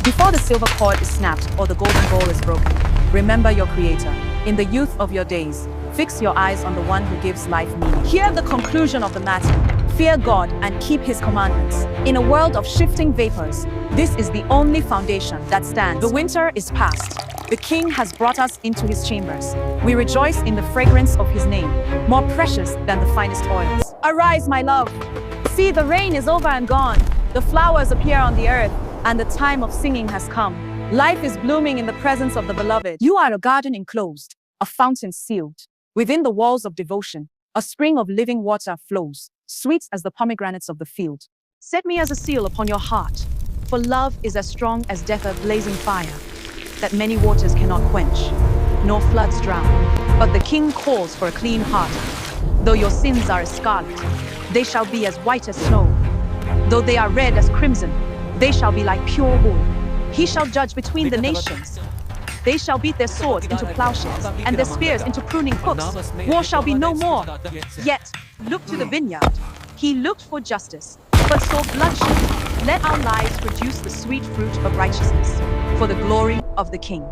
Before the silver cord is snapped or the golden bowl is broken, remember your Creator. In the youth of your days, fix your eyes on the one who gives life meaning. Hear the conclusion of the matter. Fear God and keep His commandments. In a world of shifting vapors, this is the only foundation that stands. The winter is past. The King has brought us into His chambers. We rejoice in the fragrance of His name, more precious than the finest oils. Arise, my love. See, the rain is over and gone. The flowers appear on the earth, and the time of singing has come. Life is blooming in the presence of the beloved. You are a garden enclosed, a fountain sealed. Within the walls of devotion, a spring of living water flows, sweet as the pomegranates of the field. Set me as a seal upon your heart, for love is as strong as death, a blazing fire, that many waters cannot quench, nor floods drown. But the King calls for a clean heart. Though your sins are as scarlet, they shall be as white as snow. Though they are red as crimson, they shall be like pure wool. He shall judge between the nations. They shall beat their swords into plowshares and their spears into pruning hooks. War shall be no more. Yet, look to the vineyard. He looked for justice, but saw bloodshed. Let our lives produce the sweet fruit of righteousness, for the glory of the King.